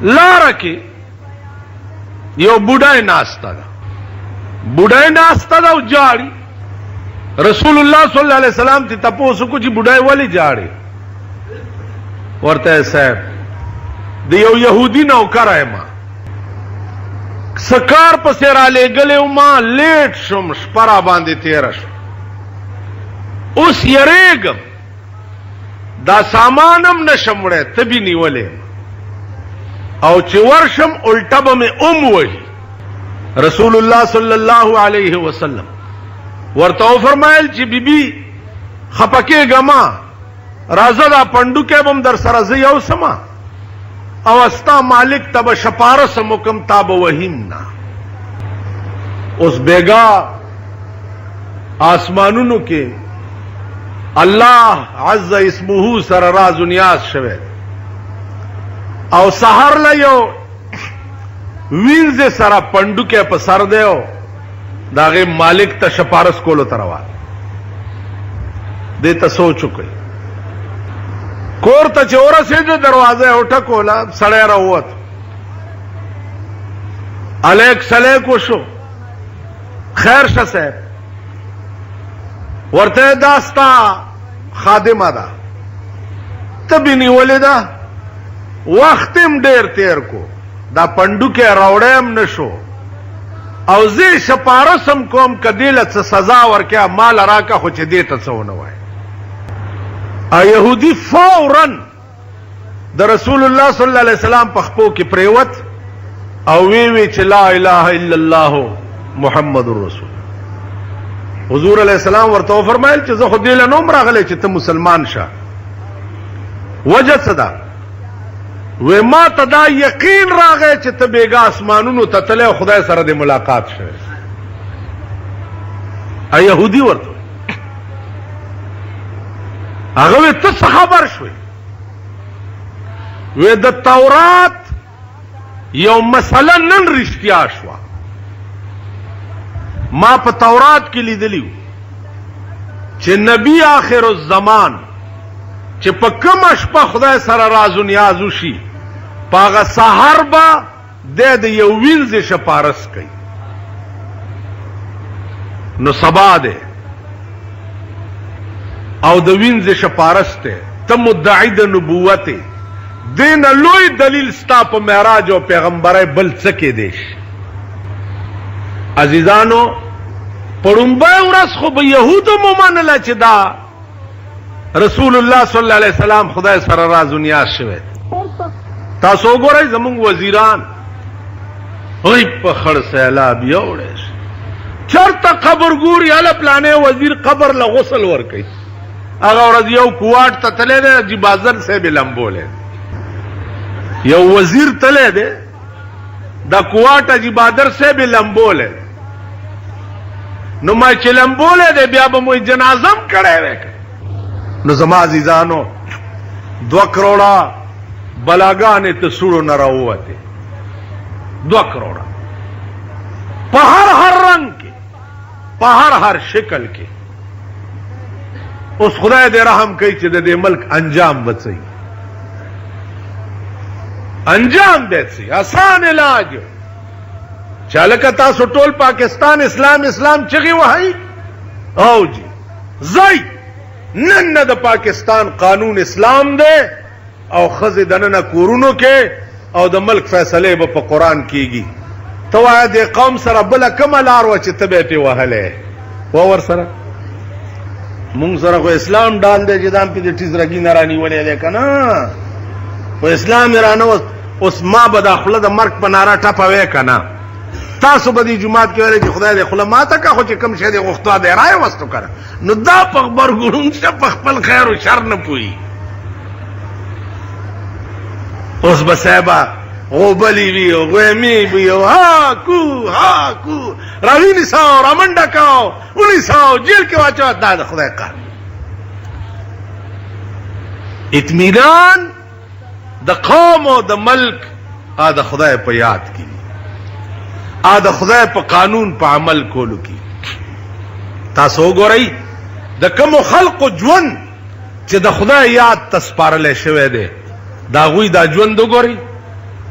لاره کې یو بوډای ناسته ده، بوډای ناسته ده او جاړي. رسول الله صلی الله علیه وسلم ته تاسو کو چې بوډای ولی جاړي؟ ورته صاحب د یو يهودي نوکر ایم سکار پسې را لېږلی ما لیټ شم شپه باندې تېره شو، اوس یریږم دا سامانم نشم وړی تبي نیولې او چې ورشم الټه به مې وهي. رسول الله صلی الله علیه وسلم ورته وفرمایل چې بیبي خفه کېږه ما، راځه دا پنډوکی به م در سره زه یوسمه او ستا مالک ته به شپارسم وکم تا به وهیم نه. اوس بیګا آسمانونو کې الله عز اسمه سره راز و نیاز شوه او سحر له یو وینځ سره پنډوکی په سر دیو داغه مالک ته شپارس کولو ته روان دې ته سوچ وکړي. کور ته چې ورسېده دروازه وټکوله سړی راووت، الیک سلیک وشو، خیر شه صاحب، ورته دا ستا خادمه ده ته بې نیولې ده، وخت م ډېر تېر کو، دا پنډوکی راوړی م نه شو او زه شپارسم کوم که دې له څه سزا ورکړه مال راکړه خو چې دې ته څه ونه وایي. یهودي فوراً د رسول الله صلی الله علیه وسلم په خپو کې پریوت او وی چې لا اله الا الله محمد رسول. حضور علیه السلام ورته فرمایل چې زه خو دې له نوم راغلی چې ته مسلمان شه، وجه څه ده؟ وی ما ته دا یقین راغی چې ته بیګا اسمانونو ته تللی او خدای سره دې ملاقات شوی. یهودي ورته هغه وی ته څه خبر شوی؟ وی د تورات یو مسله نن رښتیا شوه، ما په تورات کې لیدلی چې نبی آخر الزمان چې په کومه شپه خدای سره راز و نیاز وشي په هغه سحر به د یو وینځ شپارس کوي. نو سبا دی او د وینځ شپارس دی، ته مدعی د نبوت دی، دین لوی دلیل ستا په معراج او پیغمبرۍ بل څه کې دی. عزیزانو پړومبی ورځ خو به یهودو ومنله چې دا رسول الله صلی الله علیه وسلم خدای سره راز و نیاز شوی. تاسو وګورئ زمونږ وزیران وای په خړ سیلاب یوړی چرته قبر ګوري هله پلانې وزیر قبر له غسل ورکوي. هغه ورځ یو کوواټ ته تللی دی حاجي بازر صاحب یې لمبولی، یو وزیر تللی دی دا کوواټ حاجي بادر صاحب یې لمبولی. نو ما چې لمبولی دی بیا به مو جنازه م کړی وی. نو زما عزیزانو 2 کروڑه بلاګانې ته سوړو نه راووتې، 2 کروڑه په هر رنگ کې، په هر شکل کې. اوس خدای دې رحم کوي چې د دې ملک انجام بچي، انجام دې آسان علاج چالکه تاسو ټول پاکستان اسلام اسلام چغي وهي او جی زئی نن نه د پاکستان قانون اسلام دی او خزه دنه کورونو کې او د ملک فیصله به په قران کیږي. ته وایې د قوم سره بل کومه لار و چې ته به پې وهلی و ور سره مونږ سره خو اسلام ډال دی چې دام پې د ټیزرګي نه رانیولی دی که نه، خو اسلام یې رانه اوس ما به دا خوله د مرګ په ناره ټپوی که نه. تاسو به دې جومات کې ویلی چې خدای دې خوله ماته که خو چې کوم شی دې غوښتوا دی رایې وستو که نه. نو دا په غبرګړون شه په خپل خیر و شر نه پوهي. اوس به صاحبه غوبلی وي او غویمې وي او ها کو راوینیساو رامنډه کاو ونیساو جیل کې واچوه. دا د خدای قانون. اطمینان د قوم او د ملک د خدای په یاد کې، د خدای په قانون په عمل کولو کې. تاسو وګورئ د کومو خلقو ژوند چې د خدای یاد ته سپارلی شوی دی دا غوی دا ژوند وګورئ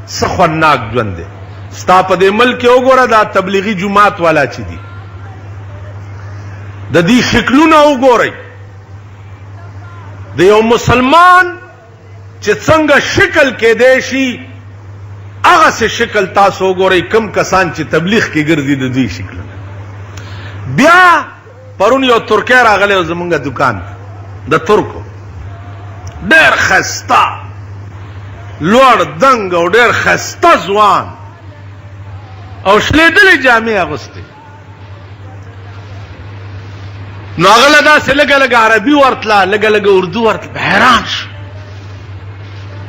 څه خوندناک ژوند دی. ستا په دې ملک کې وګوره دا تبلیغي جماعت والا چې دي د دې شکلونه وګورئ. د یو مسلمان چې څنګه شکل کېدی شي هغسې شکل تاسو وګورئ کم کسان چې تبلیغ کې ګرځي د دوی شکلونه. بیا پرون یو ترکی راغلی و زمونږ دکان د ترکو ډېر ښایسته لوړ دنګ او ډېر ښایسته ځوان او شلېدلې جامې اغوستې. نو هغه له داسې لږه لږه عربي ورتله لږه لږه اردو ورتله. حیران شو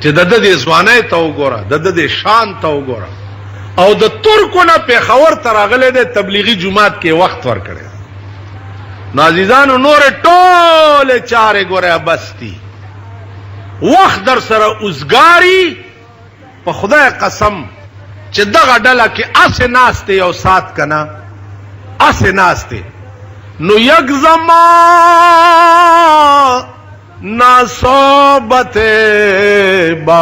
چې د ده دې ځوانۍ ته وګوره د ده دې شان ته وګوره او د ترکو نه پېښور ته راغلی دی تبلیغي جومات کې وخت ورکړی. نو عزیزانو نورې ټولې چارې ګوره بس دي وخت در سره اوزګاري په خدای قسم چې دغه ډله کې اسې ناست یو سات که نه اسې ناست نو یک زمان نا صحبت با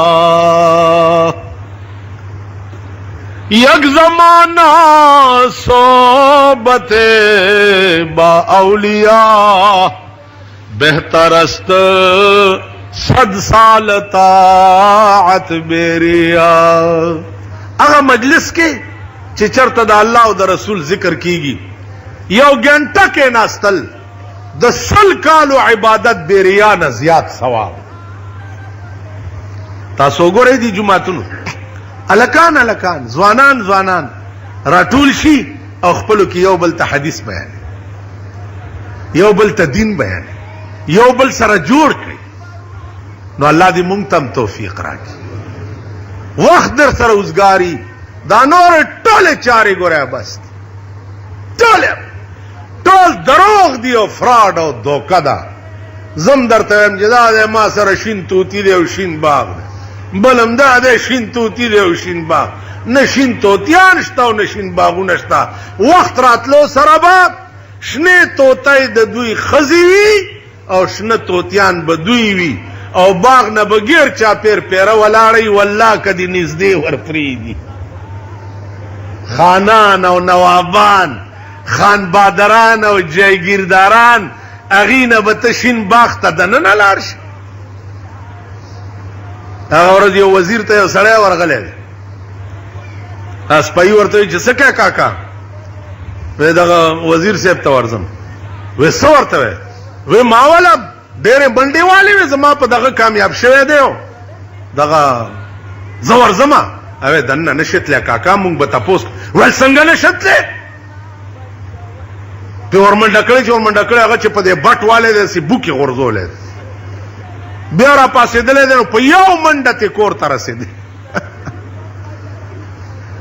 اولیاء یک زمانہ صحبت با اولیاء بہتر است 100 سال طاعت بیریا. اگر مجلس کې چې چرته د الله او د رسول ذکر کیږي یو ګنټه کې ناستل د 100 کالو عبادت بیریا نه زیات ثواب. تاسو ګورئ دي جمعتونو الکان الکان ځوانان ځوانان راټول شي او خپلو کې یو بل ته حدیث بیان یو بل ته دین بیان یو بل سره جوړ کړي. نو الله دې مونږ ته هم توفیق راکړي وخت در سره اوزګاري دا نور ټولې چارې ګوره بس ټول دروغ دی او فراډ او دوکه ده. زم درته وایم چې دا دی ما سره شین توتي دی او شین باغ دی بل هم دا دی شین توتي دی او شین باغ نه شین توتیان شته او نه شین باغونه شته. وخت راتلو سره به شنې توتی د دوی ښځې وي او شنه توتیان به دوی وي او باغ نه به ګیر چاپېر پیره ولاړئ والله که دې نږدې ورپرېږدي. خانان او نوابان خان بادران او جایگیرداران اغی نه به ته شین باغ ته دننه لاړ شي. هغه ورځ یو وزیر ته یو سړی ورغلی دی سپایي ورته وایي چې څه کوې کاکا وی دغه وزیر صاحب ته ورځم وی څه ورته وی وی ما والا ډېرې بنډې والې وې زما په دغه کامیاب شوی دی دغه زه ورځمه اوی دننه نشي تلی کاکا مونږ به تپوس ویل څنګه نشي تلی پې ورمنډه کړی چې ورمنډه کړی هغه چې په دې بټ والی دی داسې بوکې غورځولی دی بیا را پاسېدلی دی نو په یو منډه تې کور ته رسېدی.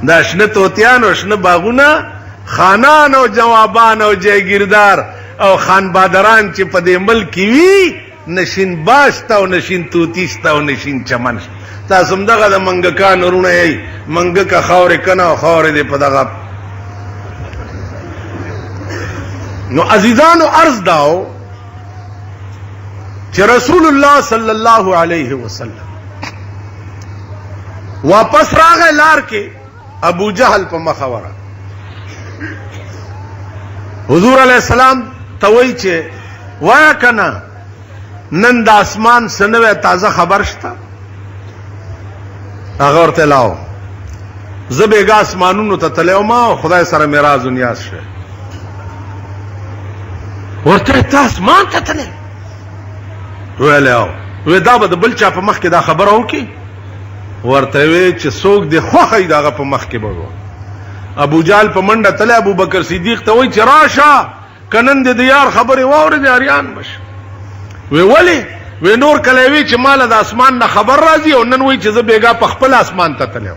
دا شنه توتیان او شنه باغونه خانان او جوابان او جایگیردار او خان بادران چې په دې ملک کې وي نشین باغ شته او نشین توتي شته او نشین چمن شته. تاسو هم دغه د منګکانو وروڼه یئ منګکه خاورې کنه او خاورې دې په دغه. نو عزیزانو عرض داو چې رسول الله صلی الله علیه وسلم واپس راغی لار کې ابو جهل په مخه ورغی. حضور علیہ السلام ته وایي چې وایه که نه نن د اسمان څه نوی تازه خبر شته. هغه ورته لاو زه بېګا اسمانونو ته تلی وم او خدای سره معراج و نیاز شوی. ورته ته اسمان ته تلی ویلی او وی دا به د بل چا په مخ کې دا خبره وکړي ورته وی چې څوک دې خوښه وي د هغه په مخ کې به ابو جهل په منډه تلی ابو بکر صدیق ته وایي چې راشه که نن دې د یار خبرې واورېدې اریان بشه. وی ولې وی نور کله وی چې ماله د اسمان نه خبر راځي او نن وایي چې زه بېګا په خپل اسمان ته تلی.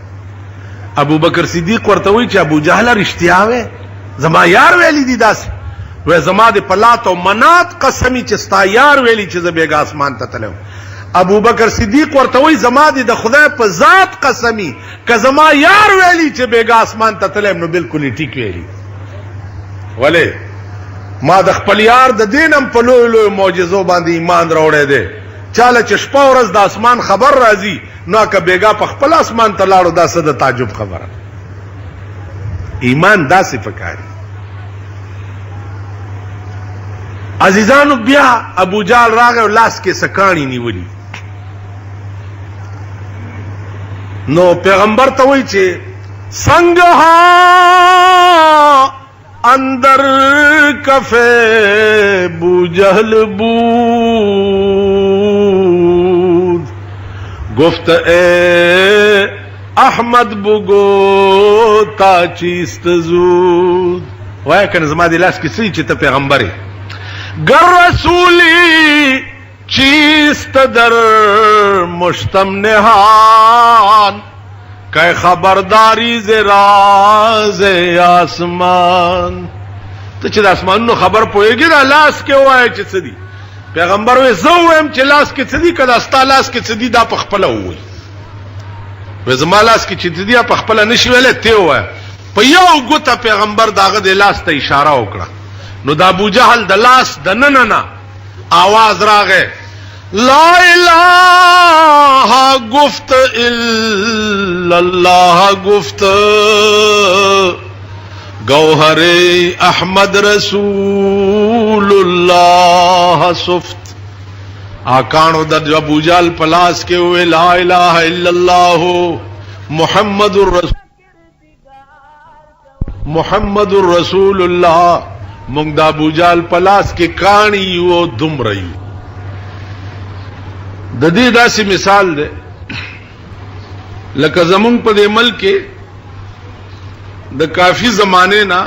ابو بکر صدیق ورته وایي چې ابو جهله رښتیا وی زما یار ویلی دي داسې وی زما د پلات او منات قسمی چې ستا یار ویلی چې زه بېګا اسمان ته تلی. ابو بکر صدیق ورته وایي زما د خدای په ذات قسمی که زما یار ویلی چې بېګا اسمان ته تلی نو بلکل یې ټیک ویلی. ولې ما د خپل یار د دین هم په لویو لویو معجزو باندې ایمان راوړی دی چاله چې شپه ورځ د اسمان خبر راځي نو که بیګا په خپل اسمان ته لاړو دا څه د تعجب خبره. ایمان داسې پکاري. عزیزانو بیا ابو جال راغی او لاس کې سکاڼي نیولي. نو پیغمبر ته وایي چې څنګه اندر کفے بو جہل بود گفت اے احمد بگو تا چیست زود. وای کنه زما دی لاس کې سړي چې ته پیغمبري گر رسولی چیست در مشتم نهان کہ خبرداری ز راز آسمان. ته چې د اسمانونو خبر پوهېږي دا لاس کې ووایه چې څه دي. پیغمبر وایي زه ووایم چې لاس کې څه دي که دا ستا لاس کې څه دي دا په خپله ووایي. وایي زما لاس کې چې څه دي په خپله نه شي ویلی ته ووایه. په یو ګوته پیغمبر د هغه د لاس ته اشاره وکړه. نو د ابوجهل د لاس د ننه نه آواز راغی لا الہ گفت الا اللہ گفت گوہر احمد رسول اللہ سفت. آکانو در ابوجہل پلاس کے ہوئے لا الہ الا اللہ محمد الرسول اللہ. مونږ د ابوجهل پلاس کې کاڼي یو دومره یو. د دې داسې مثال دی لکه زمونږ په دې ملک کې د کافی زمانه نه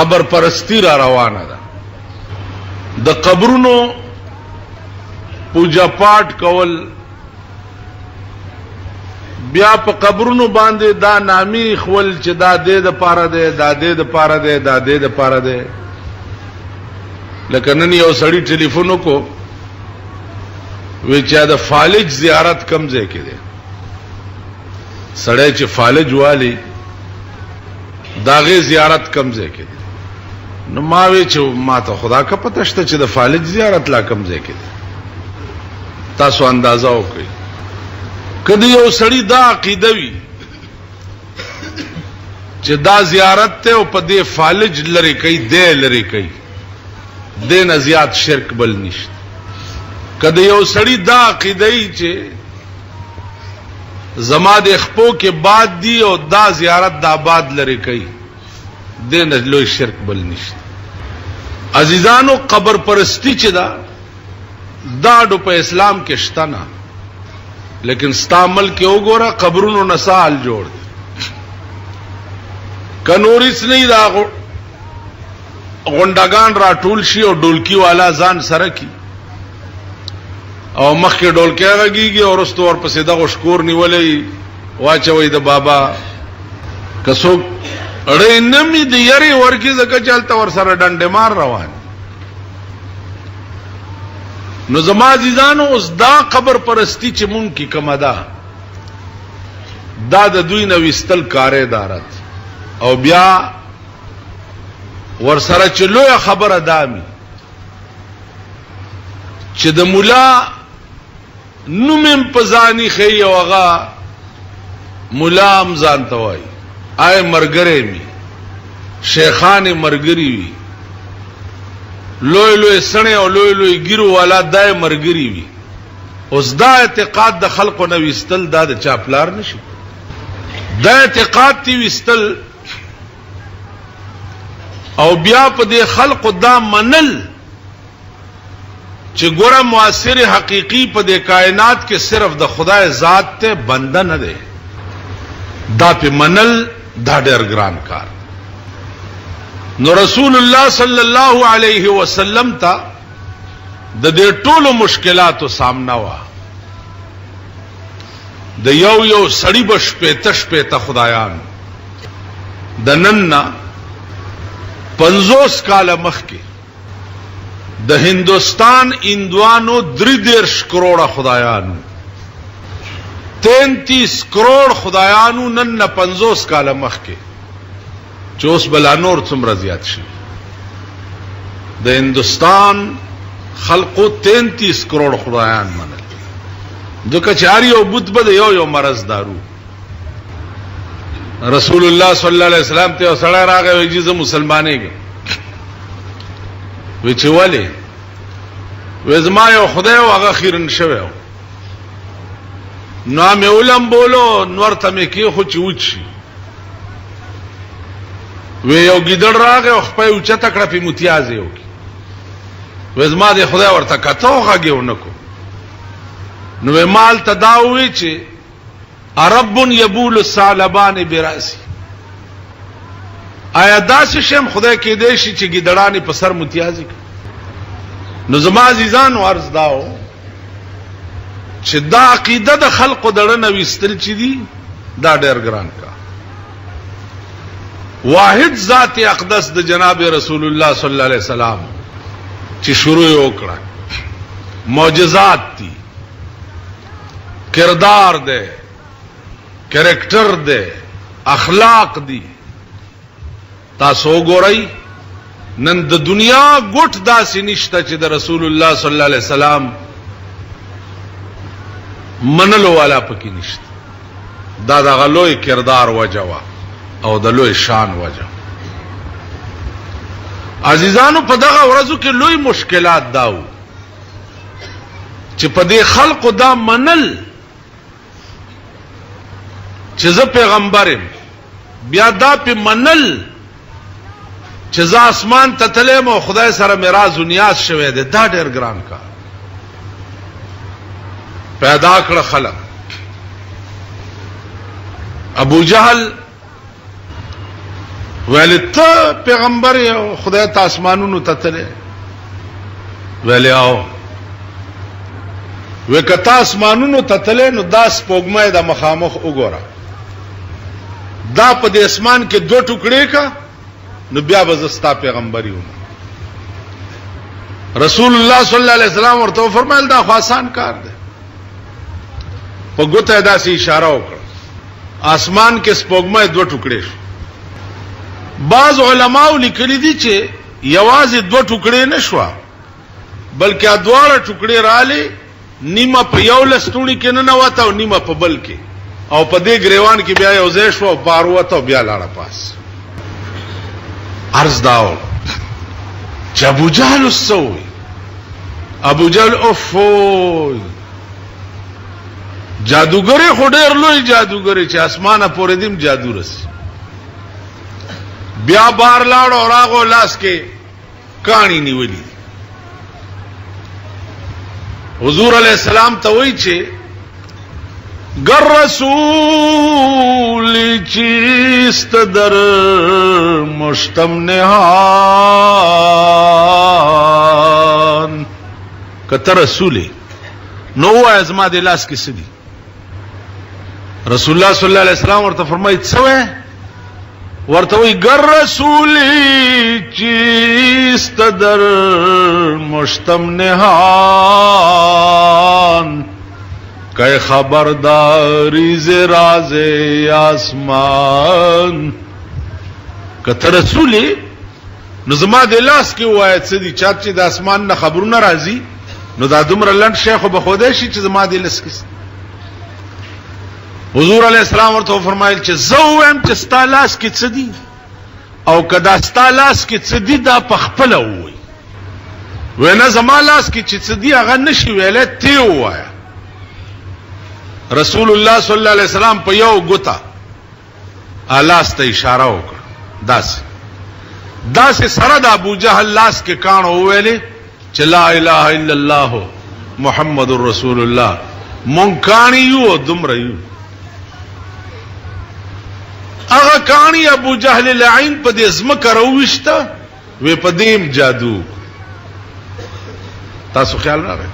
قبر پرستی را روانه ده. د قبرونو پوجا پاٹ کول بیا په قبرونو باندې دا نامی خول چې دا دې د پاره ده دا دې د پاره ده دا دې د پاره ده. لکه نن یو سړی ټلیفون وکړو وی چې دا فالج زیارت کم ځای کې ده. سړی چې فالج والی داغه زیارت کم ځای کې ده. نو ما وی چې ما ته خدا کا پته شته چې د فالج زیارت لا کم ځای کې ده. تاسو اندازه وکړئ. کدی یو سړی دا عقیده وي چې دا زیارت ته او په دې فالج لري کوي دې لري کوي دې نه زیات شرک بل نشته. کدی یو سړی دا عقیده وي چې زما د خپو کې باد دی او دا زیارت د آباد لري کوي دې نه لوی شرک بل نشته. عزیزانو قبر پرستی چې دا ډو په اسلام کې شته نه. لیکن ستامل کې وګوره قبرونو نسال جوړ دي. کنوریس نه دا غونډګان را ټول شي او ډولکی والا ځان سره کی او مخکې ډولکی غږیږي او رستو ور پسې دغه شکور نیولې واچوي د بابا کسو اړې نمی د یری ورکی زکه چلته ور سره ډنډه مار روان. نو زما عزیزانو اوس دا قبر پرستی چې مونږ کې کومه ده دا د دوی نو وستل کارې دارت او بیا ور سره چې لوی خبره دامي چې د مولا نومم پزانی خي او هغه مولا هم ځان توای آی مرګره می شیخان مرګری وی لوی لوی سنه او لوی لوی ګیرو والا دای مرګری وی. اوس دا اعتقاد د خلقو نو وستل دا د چاپلار نشي. دا اعتقاد تی وستل او بیا په دې خلقو دا منل چې ګوره موثر حقيقي په دې کائنات کې صرف د خدای ذات ته بنده نه دی. دا په منل دا ډېر ګران کار. نو رسول الله صلی الله علیه وسلم ته د دې ټولو مشکلاتو سامنا وا. د یو سړی بش پېته خدایان د نن 50 کال مخکې د هندوستان اندوانو 33 کروڑ خدایانو 33 کروڑ خدایانو نن 50 کال مخکې چوس بلا نور څومره زیات شي. د هندوستان خلقو 33 کروڑ خدایان منل ځکه چې هر یو بت به د یو مرض دارو. رسول الله صلی الله علیه وسلم ته یو سړی راغی وایي چې زه مسلمانېږم. وی چې ولې؟ وی زما یو خدای و هغه خیرن شوی و، نو مې علم بولو نور ته مې کېښو چې وچ شي. وی یو ګیدړ راغی او خپه یې اوچته کړه پې متیازې وکړي. وی زما د خدای ورته کته و غږ یې ونه کړو. نو وی ما هلته دا ووی چې رب یبول الثعلبان برأسی، آیا داسې شم خدای کېدی شي چې ګیدړانې په سر متیازې کړي؟ نو زما عزیزانو عرض داو چې دا عقیده د خلقو دړه نه ویستل چې دي دا ډېر ګران کا. واحد ذات اقدس د جناب رسول الله صلی الله علیه وسلم چې شروع یې وکړه، معجزات دي، کردار دی، کریکٹر دی، اخلاق دی. تاسو وګورئ نن د دنیا ګوټ داسې نشته چې د رسول الله صلی الله علیه وسلم منلو والا پکې نشته. دا دغه لوی کردار وجه وه او د لوی شان وجه. عزیزانو په دغه ورځو کې لوی مشکلات داو چې په دې خلقو دا منل چې زه پیغمبر یم، بیا دا په منل چې زه اسمان ته تلم او خدای سره میراث و نیاز شوی دی، دا ډېر ګران کار. پیدا کړه خلق. ابو جهل ویل ته پیغمبر یې او خدای ته اسمانونو ته تلې؟ ویل آو. وی که ته اسمانونو ته تلې نو دا سپوږمۍ د مخامخ وګوره، دا په دې اسمان کې 2 ټوکړې کا، نو بیا به زه ستا پیغمبر یم. رسول الله صلی الله علیه وسلم ورته فرمایل دا خو آسان کار دی. په ګوته داسې اشاره وکړه، اسمان کې سپوږمۍ 2 ټوکړې شو. بعض علماو لیکلي دي چې یوازې 2 ټوکړې نه شوه، بلکې دواړه ټوکړې رالې، نیمه په یو لستوڼي کې ننوته او نیمه په بل کې، او په دې ګریوان کې بیا یو ځای شو او بار وته او بیا لاړه پاس. عرض داو چې ابو جهل السوي، ابو جهل اوفوي جادوګری خو ډېر لوی جادوګری چې اسمانه پورې دیم جادو رسی. بیا بار لاړ او راغو لاس کې کانی نیولی. حضور علیہ السلام ته وایي چې گر رسول چیست در مشتم نهان، کته رسولی نو وای زما د لاس کې سدي. رسول الله صلی الله علیه وسلم ورته فرمایي څه وای؟ ورته وایي گر رسول چیست در مشتم نهان، کہ خبرداری ز راز آسمان. کته رسولی نو زما د لاس کې وای څه دي؟ چا چې د اسمان نه خبرونه راځي نو دا دومره لنډ شیخ به خدای شي چې زما د لاس کې. حضور علیہ السلام ورته فرمایل چې زه وایم چې ستا لاس کې څه دي، او کدا ستا لاس کې څه دي دا په خپله ووایي. وی نه زما لاس کې چې څه دي هغه نشي ویلی، تی ووایه. رسول الله صلی الله علیه وسلم په یو ګوته لاس ته اشاره وکړه، داسې سره د ابو جهل لاس کې کاڼو وویلې چې لا اله الا الله محمد رسول الله. مونږ کاڼي یو او دومره یو. هغه کاڼي ابو جهل لعین په دې ځمکه راوویشته، وی په دې جادو. تاسو خیال راغی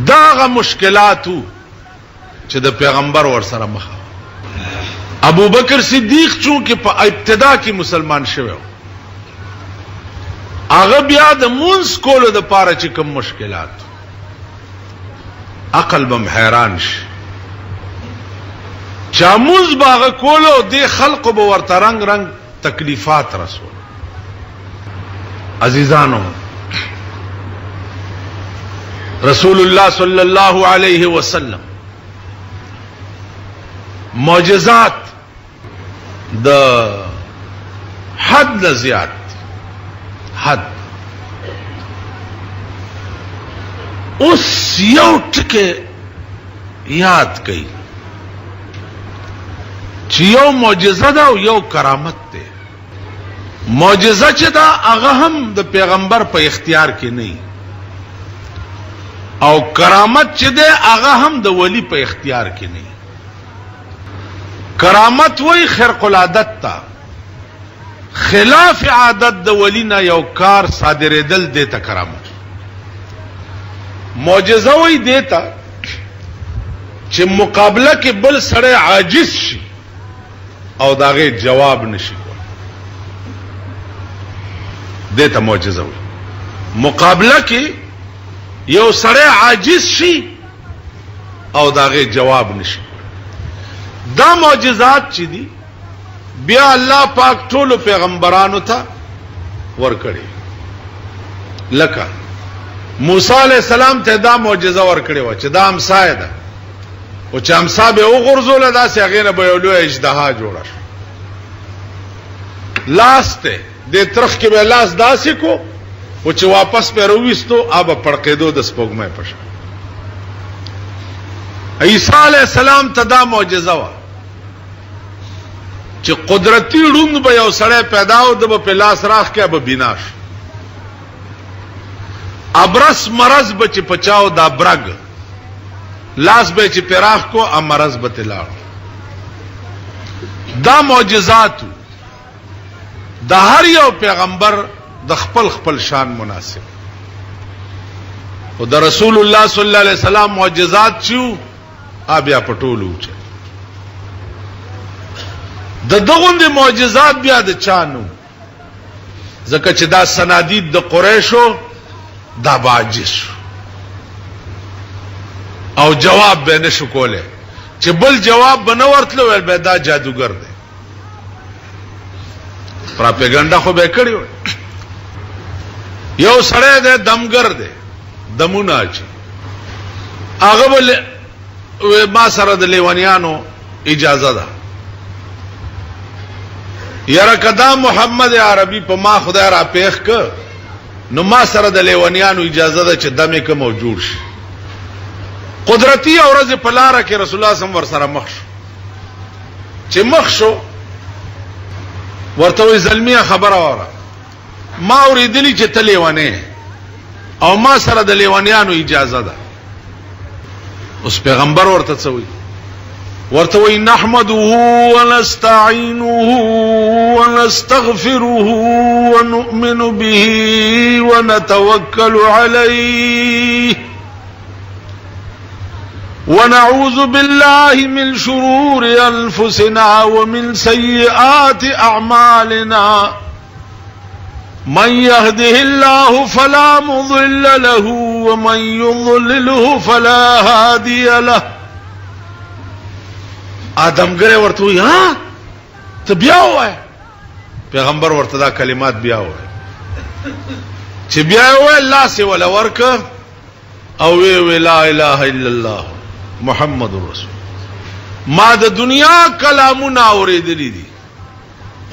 دا هغه مشکلاتو چې د پیغمبر ورسره مخ. ابو بکر صدیق چونکه په ابتدا کې مسلمان شوی، هغه بیا د مونږ کولو د پاره چې کوم مشکلات، عقل بم حیران شي. چا مونږ باغ کولو د خلقو به ورته رنگ رنگ تکلیفات رسول. عزیزانو رسول الله صلی الله علیه وسلم معجزات د حد نه زیات حد. اوس یو ټکی یاد کړئ چې یو معجزه ده او یو کرامت ده. معجزه چې ده هغه هم د پیغمبر په اختیار کې نه او کرامت چې ده هغه هم د ولی په اختیار کې نه. کرامت وای خرق العادت تا خلاف عادت د ولی نه یو کار صادرېدل دیتا کرامت. معجزه وای دیتا چې مقابله کې بل سره عاجز شي او داغه جواب نشي دیتا معجزه وای. مقابله کې یو سره عاجز شي او داغه جواب نشي. دا معجزات چې دي بیا الله پاک ټول پیغمبرانو ته ورکړي. لکه موسی علیہ السلام ته دا معجزه ورکړي و چې دا امسا ده او چې امسا به وغورځول دا سي هغه نه به یو لوی اجدها جوړه شو. لاس ته د ترخ کې به لاس داسې کو او چې واپس په رويستو اب پړقېدو د سپوږمۍ پښه. عیسی علیہ السلام ته دا معجزه و چې قدرتی روند به یو سړی پیدا او د په لاس راخ کې به بیناش. ابرس مرض به چې پچاو دا برګ لاس به چې پراخ کو ا مرض به تلاړ. دا معجزات د هر یو پیغمبر د خپل خپل شان مناسب او د رسول الله صلی الله علیه وسلم معجزات چو بیا پټولو چې د دغوند معجزات بیا د چانو ځکه چې دا سنادید د قریشو دا باجس او جواب به نشو کوله چې بل جواب بنه ورتلو ول به دا جادوګر دی. پراپګاندا خو به کړیو. یو سړی دی دمګر دی دمونه اچي هغه بل ما سره د لیوانیانو اجازه ده یاره کدا محمد عربي په ما خدای را پیښ ک نو ما سره د لیوانیانو اجازه ده چې دمه کې موجود شي. قدرتی اورز په لار کې رسول الله صم ور سره مخ شو چې مخ شو ورته وی زلمیه خبره وره ما اوریدلی چې ته لیوانه او ما سره د لیوانیانو اجازه ده. اوس پیغمبر ورته څوي ورته وی نحمده ونستعينه ونستغفره ونؤمن به ونتوكل عليه ونعوذ بالله من شرور أنفسنا ومن سيئات أعمالنا من يهده الله فلا مضل له ومن يضلله فلا هادي له. آدمګره ورته وی ها ته بیا وای پیغمبر ورته دا کلمات بیا وای چې بیا وای الله سي ولا ورک او وی لا اله الا الله محمد رسول. ما د دنیا کلامونه اوریدلی دي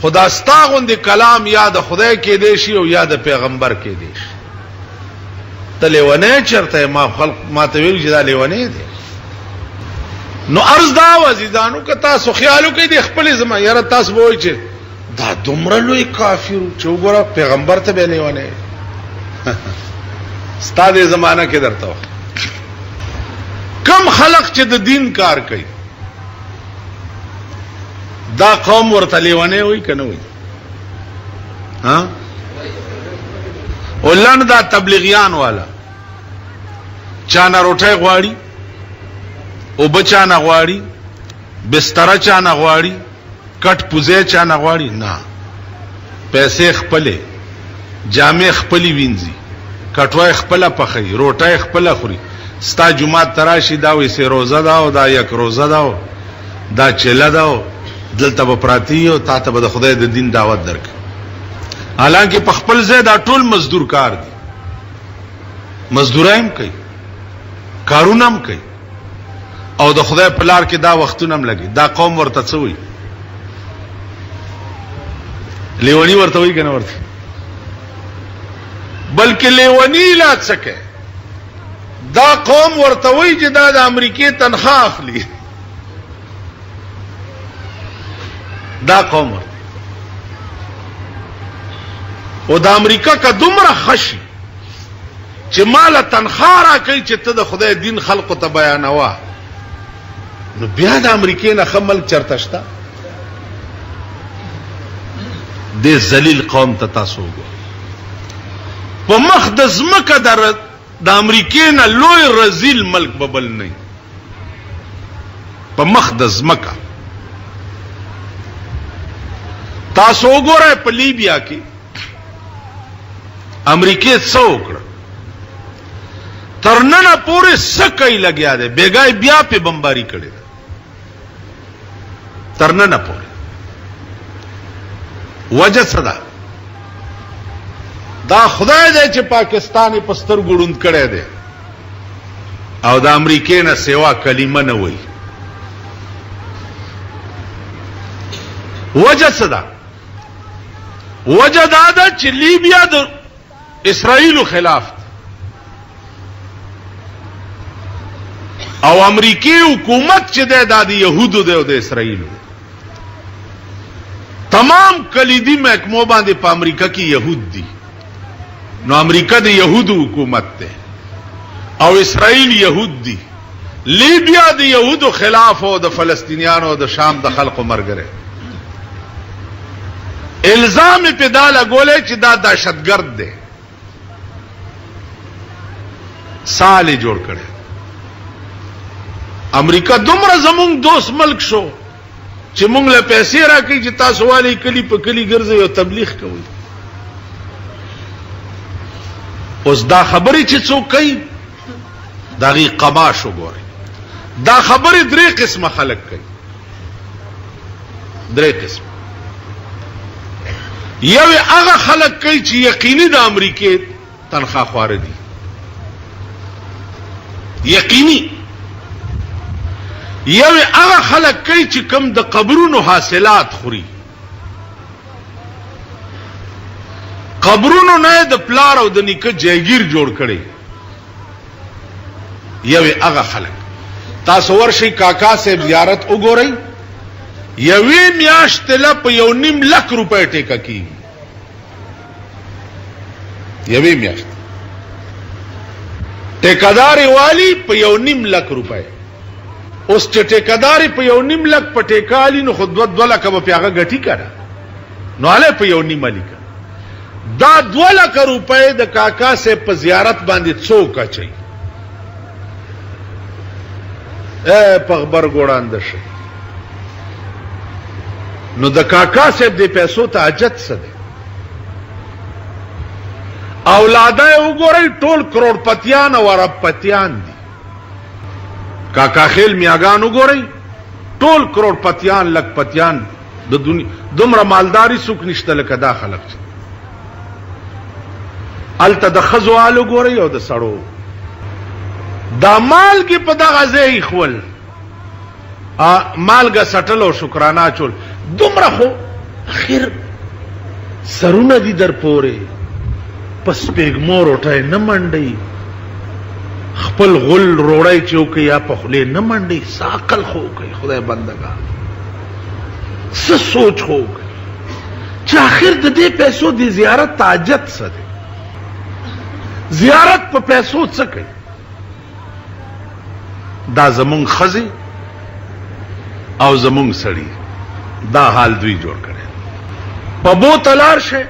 خدا ستاغوند کلام یاد خدای کې دی شي او یاد پیغمبر کې دی شي. تلیونه چرته ما خلق ما ته ویل چې دا لیونه دي. نو عرض دا وزیدانو که تاسو خیالو کې دی خپل زما یاره تاسو وای چې دا دومره لوی کافر چې وګوره پیغمبر ته به لیونه ستاسو زمانہ کې درته کم خلق چې د دین کار کوي دا قوم ورته لیونه وای کنه وای ها ولن دا تبلیغیان والا چانه روټه غواړي او بچانه غواړي بستر چانه غواړي کټ پوزه چانه غواړي نه پیسې خپلې جامې خپلې وینځي کټوای خپل پخې روټه خپل خوري ستا جمعه تراشي دا وې سه روزه دا او دا یک روزه دا چله دا دلته به پراتی او تا ته به خدای د دین دعوت درک. حالانکه په خپل ځای دا ټول مزدور کار دي مزدورایم کوي کارونه هم کوي او د خدای په لار کې دا وختونه هم لګي. دا قوم ورته څه وایي؟ لیونی ورته وایي که نه ورته؟ بلکې لیونی لا څه کوي، دا قوم ورته وایي چې دا د امریکې تنخواه اخلي. دا قوم ورته او د امریکا که دومره خشي چې ماله تنخواه را کوي چې ته د خدای دین خلقو ته بیانوه، نو بیا د امریکې نه ښه ملک چرته شته؟ دې ذلیل قوم ته تاسو وګورئ، په مخ د ځمکه د امریکې نه لوی رذیل ملک به بل نه وي، په مخ د ځمکه. تاسو وګورئ په لیبیا کې امریکې څه وکړه، تر ننه پورې څه کوي لګیا دی، بیګای بیا په بمباري کړې ده تر ننه پورې. وجه څه ده؟ دا خدای دی چې پاکستان یې په سترګو ړوند کړی دی او د امریکې نه سوا کلمه نه وایي. وجه څه ده؟ وجه دا ده چې لیبیا د اسرائیلو خلاف او امریکای حکومت چې ده دا د یهودو ده او د اسرائیلو. تمام کلیدی محکمو باندې په امریکا کې یهود دي، نو امریکا د یهودو حکومت ده او اسرائیل یهود دي. لیبیا د یهودو خلاف او د فلسطینیانو او د شام د خلقو مرګره. الزام په دا لګولې چې دا دهشتګرد دی، سال جوړ کړي. امریکا دومره زمونږ دوست ملک شو چې مونږ له پیسې راکړي چې تاسو والی کلی په کلی ګرځي او تبلیغ کوي. اوس دا خبرې چې څوک کوي دا غي قماش وګوري. دا خبرې درې قسمه خلک کوي، درې قسم. یو هغه خلک کوي چې یقیني د امریکې تنخواه خواره دي، یقیني. یو هغه خلک کوي چې کم د قبرونو حاصلات خوري، قبرونو نه د پلار او د نیکه جایگیر جوړ کړي. یو هغه خلک. تاسو ورشي کاکا صاحب زیارت وګورئ، یوې میاشت له په 1.5 لک روپۍ ټیکه کیږي، یوې میاشت ټیکداري والی په 1.5 لک روپۍ. اوس چې ټیکداري په 1.5 لک په ټیکالي نو خود 2 لک به پیغه غټي کړه، نو اله په 1.5 لک دا 2 لک روپۍ د کاکا سے په زیارت باندې څوک اچي په خبر ګوړاند شي. نو د کاکا صاحب د پیسو ته حاجت څه ده؟ اولاده وګورئ ټول کروڑپتیان او اربپتیان دي. کاکا خیل میاګان وګورئ ټول کروڑپتیان لکپتیان د دنیا. دومره مالداري څوک نشته لکه دا خلک. الته د خزو آل وګورئ او د سړو. دا مالګې په دغه ځای خول مالګه سټل او شکرانه چول. دومره خو خیر سرونه دي در پورې پس پیغمو روټای نه منډي، خپل غل روړای چوکي یا په خله نه منډي. ساقل خو کوي خدای بندگان، څه سوچ خو کوي چې اخر د دې پیسو د زیارت تاجت څه دی؟ زیارت په پیسو څه کوي؟ دا زمونږ خزي او زمونږ سړي دا حال دوی جوړ کړي. پبو تلار شه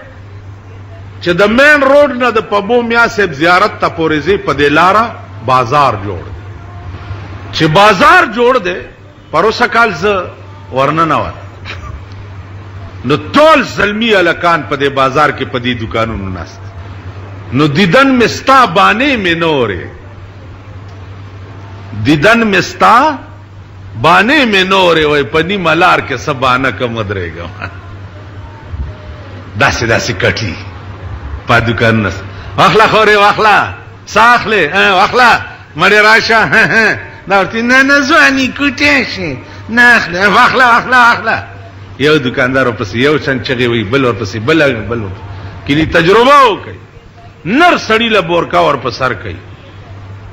چې د مین روډ نه د پبو میا صاحب زیارت ته پورې زی په دې لاره بازار جوړ. چې بازار جوړ دی پروسه کال ز ورننه و نو ټول زلمی الکان په دې بازار کې په دې دکانونو ناست. نو دیدن مستا بانے میں نورے، دیدن مستا بانے میں نورے وای پنی ملار کې سبانه کم درېګم. داسې داسې کټي په دکان نس واخلا خورې واخلا ساخله واخلا مړی راشه دا ورته نه ځواني کوټې شي نه اخله یو دکاندار ورپسې یو چن چغې وي بل ورپسې بل کلي تجربه وکړي نر سړي له بورکا ور په سر کوي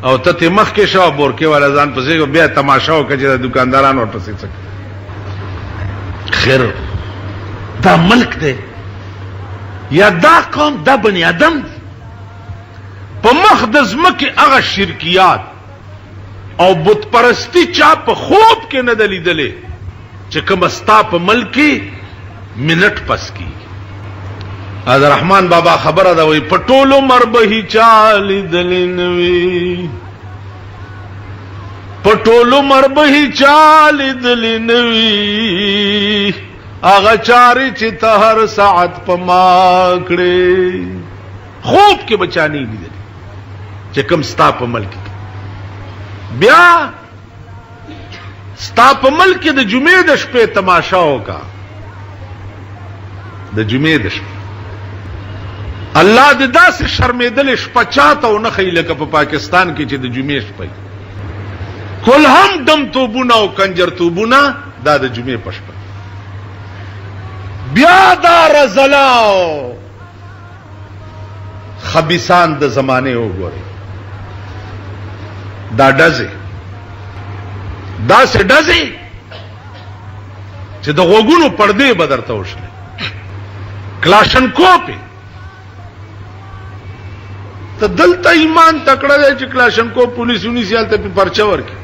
او ته مخکې شو بورکې والا ځان پسې بیا تماشا وکړه چې د دکانداران ورپسې څه خیر دا ملک دی یا دا قوم دا بني آدم په مخ د ځمکې هغه شرکیات او بت پرستی چا په خوب کې نه لیدلې چې کوم ستا په ملک کې منټ پس کی از رحمان بابا خبره ده وي پټولو مربهي چا لیدلې نوي پټولو مربهي چا لیدلې نوي هغه چاري چې ته هر ساعت په ما کړې خوب کې بچانی لیدلې چې کوم ستا په ملک کې بیا ستا په ملک د جمعې د شپې تماشا وکا د جمعې د شپې الله دې داسې شرمېدلې شپه چاته ونه ښیي لکه په پاکستان کې چې د جمعې شپه کل هم دم توبونه او کنجر توبونه دا د جمعې په شپه بیا دا رزلاو خبیثان د زمانه وګوري دا ډزې دا سه ډزې چې د غوګونو پردې بدرته وشله کلاشنکوپ ته دلته ایمان تکړه دی چې کلاشنکوپ پولیس یونیسیال ته پرچا ورکي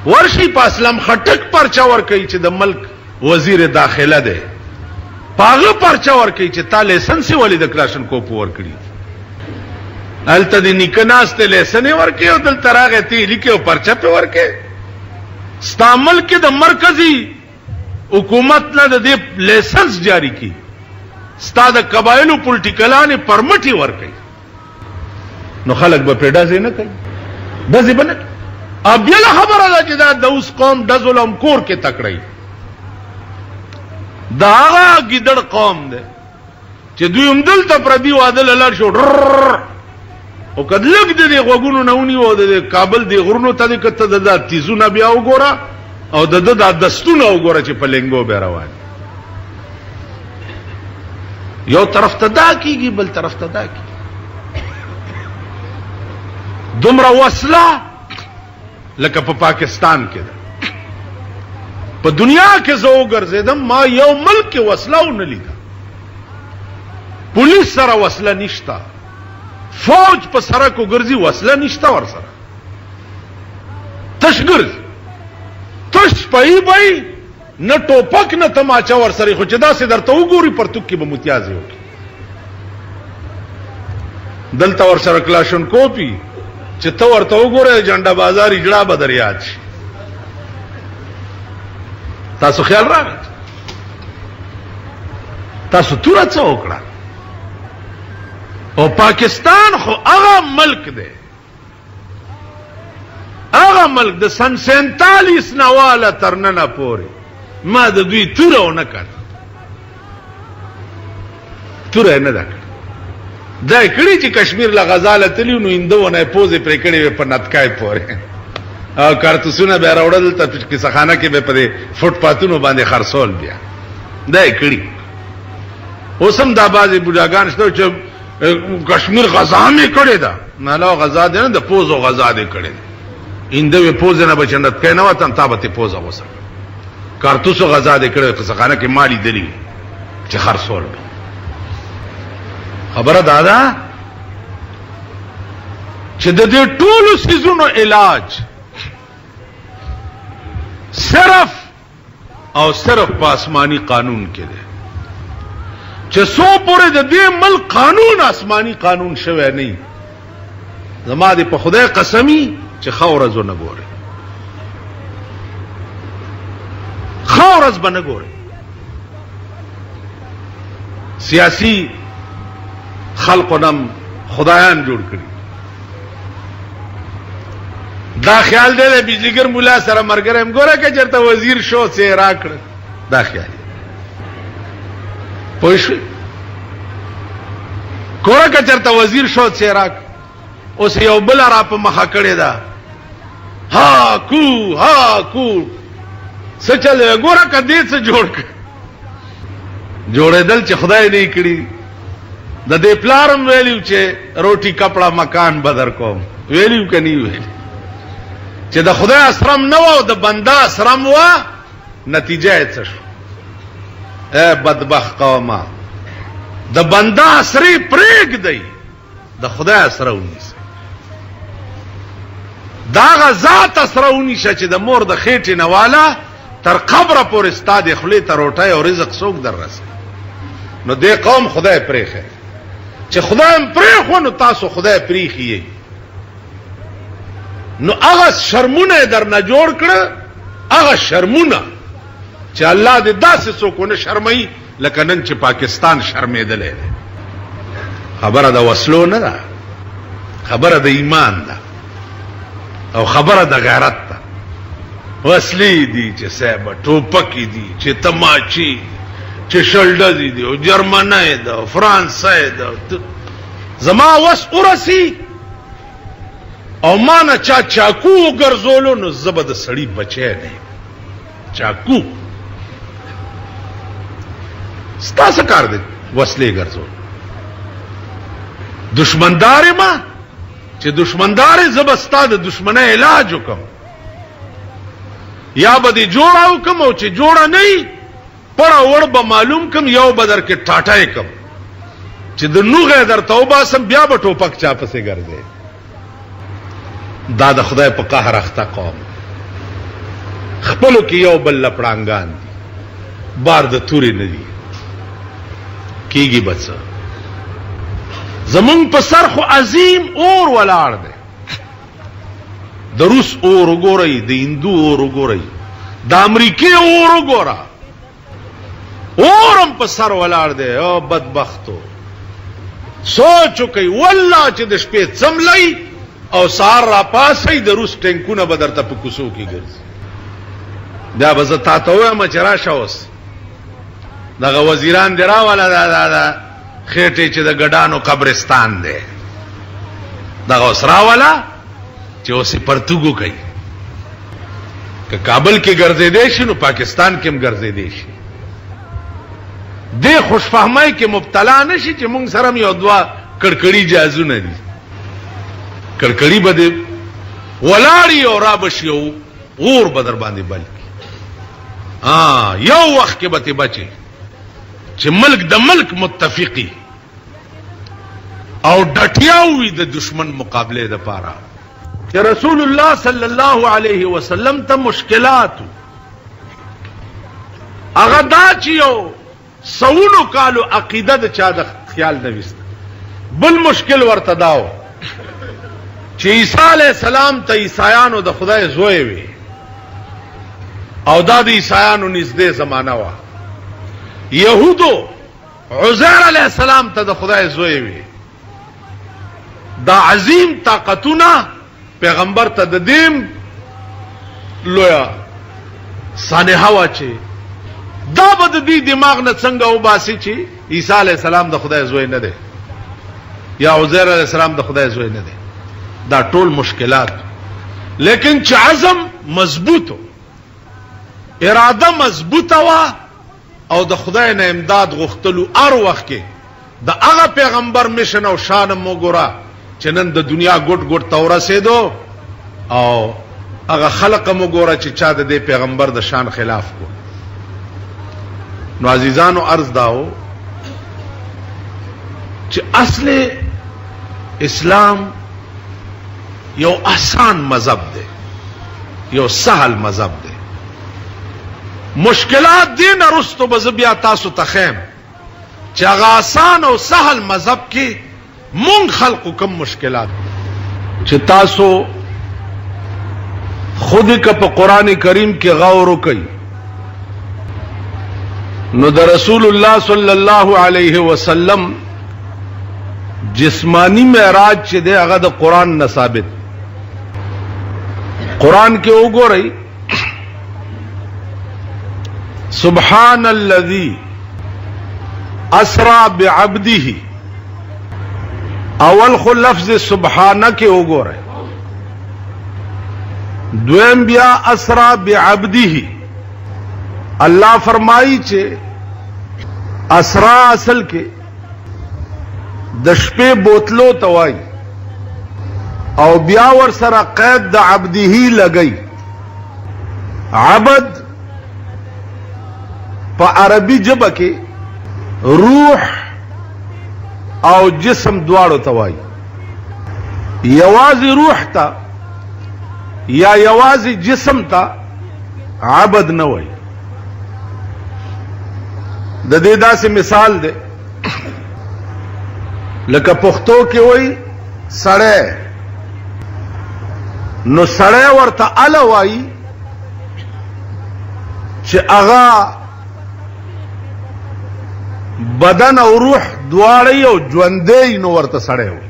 ورشي په اسلام خټک پرچا ورکي چې د ملک وزیر داخله دی پاغه پرچا ورکي چې تا لایسنس ولې د کلاشنکوپ ورکړي الته د نکناسته لیسن ورکه او دل تراغه تی لیکه او پرچا په ورکه استعمال کې د مرکزی حکومت نه د لیسنس جاری کی ستاده قبایلو پولیټیکلانه پرمټي ورکه نو خلک به پیډا زې نه کوي دځې بنه اب یله خبره ده چې دا د اوس قوم د ظلم کور کې تکړی دا هغه ګیدړ قوم ده چې دوی هم دلته پردي وادل لړ شو او کدلګ دې غوګونو نهونی و د کابل دی غرونو ته کته د تیزونه بیا وګوره او د دستونه وګوره چې په لنګو به روان یو طرف ته دا کیږي بل طرف ته دا کیږي دومره وسله لکه په پاکستان کې ده په دنیا کې زه وګرځیدم ما یو ملک کې وسله ونه لیده پولیس سره وسله نشته فوج په سرکو ګرځي وسله نشته ور سره تش ګرځي تش پای بای نه ټوپک نه تماچا ور سره خو چې دا سي درته وګوري پرتوک کې به متیازي وکي دلته ور سره کلاشن کوپی چې ته ورته وګوره جنډا بازار اجړه بدریات شي تاسو خیال راغی تاسو تور څه وکړه او پاکستان خو هغه ملک دی هغه ملک د سن 47 نواله ترننه پورې ما د دوی توره نه کړ توره نه ده دا کړي چې کشمیر لا غزاله تلیو نو اندونه پوزې پرې کړي په نتکای پورې او کارتوسونه به راوړل ته چې سخانه کې به په فوټ پاتونو باندې خرڅول بیا دا کړي اوسم دا بازي بوډاګان شته چې کشمیر غزا مې کړی دا نه لا غزا دې نه د پوزو غزا دې کړی انده پوز نه بچندت کینه وطن تابته پوزا وسه کارتوسو غزا دې کړی په سخانه کې مالی دلی چې خرڅول خبره دادا چې د دې ټولو سيزونو علاج صرف او صرف په آسماني قانون کې دی چې سو پورې د دې ملک قانون آسماني قانون شوی نه زما دې په خدای قسمی چې خورز نه ګوري خورز به نه ګوري سیاسي خلقنم خدایان جوړ کړی دا خیال دی د بجلیګر مولا سره مرګرم ګوره که چرته وزیر شو سه راکړ دا خیال پوښ ګوره که چرته وزیر شو سه راک اوس یو بل را په مخه کړی دا ها کو سچل ګوره کدی څه جوړ ک جوړېدل چې خدای نه کړی د دې پلارم ویلیو چې روټي کپڑا مکان بدر کوم ویلیو کني ویل چې د خدای اسرم نه و د بندا اسرم و نتیجه څه شو اے بدبخت قومه د بندا اسری پریګ دی د خدای اسرونی دا غزات اسرونی چې د مور د خېټې نواله تر قبره پورې ستاده خلی ته روټي او رزق څوک در رسي نو دې قوم خدای پریخه چې خدای پریخو نو تاسو خدای پریخي نو هغه شرمونه در نه جوړ کړ هغه شرمونه چې الله دې داسې څوک نه شرمای لکه نن چې پاکستان شرمېدلې خبره د وسلو نه ده خبره د ایمان ده او خبره د غیرت ده وسلی دي چې صاحب ټوپکی دي چې تماچی چې شلډزي دي او جرمنی ده او فرانسې ده زما وس ورسی او ما نه چا چاکو ګرځولو نو زبد سړی بچی نه چاکو ستاسو کار دی وسلې ګرځول دشمندار ما چې دشمندار زبستا د دشمنه علاج وکم یا به جوړاو کوم او چې جوړه نه پړه ور به معلوم کوم یو بدر کې ټاټای کوم چې د نوغه در توبه سم بیا به ټوپک چا پسې ګرځي دا د خدای په قهر اخته قوم خپلو کې یو بل لپړانګان دي بار د توري نه دي کیږي بچا زمون په سر خو عظیم اور ولاړ دی د روس اور وګورئ د هندو اور وګورئ د امریکای اور وګورئ اورم په سر ولاړ دی او بدبختو سوچ کوي والله چې د شپې څملای او سار را پاسې د روس ټینکونه بدرته په کوسو کې ګرځي دا به زه تاسو وایم چې راشه اوس دغه وزیران درا والا دا خېټه چې د ګډانو قبرستان دی دغه اسرا والا چې اوسې پرتګو کوي که کابل کې ګرځې دی شي نو پاکستان کې هم ګرځې دی شي دې خوشفهمۍ کې مبتلا نشي چې مونږ سره یو دوا کړکړی جازونه دي کړکړی بده ولاړی او را بشي اور بدر باندې بلکی یو وخت کې به بچي چې ملک د ملک متفقی او ډټیاوي د دشمن مقابله د پاره چې رسول الله صلی الله علیه وسلم ته مشکلات هغه دا چې یو سونو کالو عقیده د چا د خیال نه وست بل مشکل ورته داو چې عیسی علیہ السلام ته عیسایانو د خدای زوی وي او دا د عیسایانو نږدې زمانہ وا یهودو عزیر علیہ السلام ته د خدای زوی وي دا عظیم طاقتونه پیغمبر ته د دیم لویا سانحه وا چې دا به د دې دماغ نه څنګه وباسي چې عیسی علیہ السلام د خدای زوی نه دی یا عزیر علیہ السلام د خدای زوی نه دی دا ټول مشکلات لیکن چې عزم مضبوطو اراده مضبوطه وا او د خدای نه امداد غوښتلو هر وخت کې د هغه پیغمبر مشن او شان موګورا چې نن د دنیا ګډ ګډ تور رسیدو او هغه خلق موګورا چې چا د پیغمبر د شان خلاف کو نو عزیزانو عرض داو چې اصل اسلام یو آسان مذهب دی یو سهل مذهب دی مشکلات دین ارستو بزبیا تاسو تخیم چې هغه آسان او سهل مذهب کې مونږ خلقو کم مشکلات چې تاسو خود کا په قران کریم کې غور وکړئ نو د رسول الله صلی الله علیه وسلم جسمانی معراج چې دی هغه د قران نه ثابت قران کې وګورئ سبحان الذي اسرا بعبده اول خو لفظ سبحانه کې وګورئ دویم بیا اسرا بعبده اللہ فرمائی چې اسرا اصل کې د شپې بوتلو توای او بیا ور سره قید د عبده لګئی. عبد په عربي ژبه کې روح او جسم دواړو توای. یوازې روح ته یا یوازې جسم ته عبد نه وای. د دې داسې مثال دی لکه پښتو کې وای سړی، نو سړی ورته اله وای چې هغه بدن او روح دواړه یو ژوندی نو ورته سړی وای.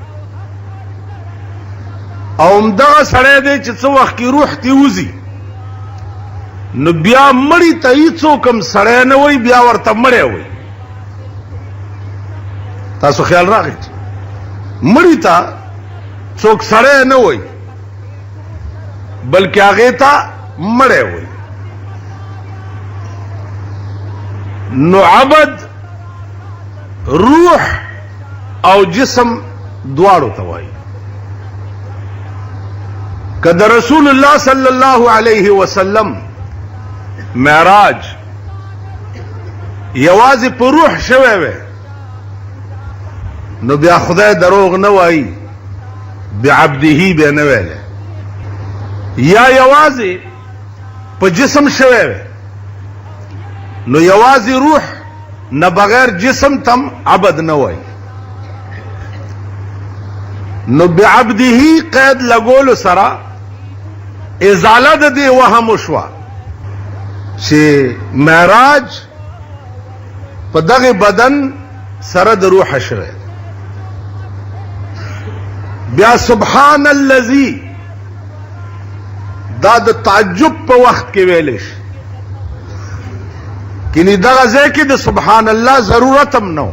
او همدغه سړی دی چې څه وخت کې روح تی وځي نو بیا مړی ته هیڅوک هم سړی نه وای، بیا ورته مړی وای. تاسو خیال راغی مړی ته څوک سړی نه وای بلکې هغې ته مړی وای. نو عبد روح او جسم دواړو ته وای. که د رسول الله صلی الله علیه وسلم معراج یوازې په روح شوی وی نو بیا خدای دروغ نه وایي، بعبده به نه ویلی. یا یوازې په جسم شوی وی نو یوازې روح نه بغیر جسم تم عبد نه وایي. نو بعبده قید لګولو سره ازاله د دې وهم وشوه چې معراج په دغه بدن سره د روح شوی. بیا سبحان الذي دا د تعجب په وخت کې ویل شي، کینی دغه ځای کې د سبحان الله ضرورت هم نو.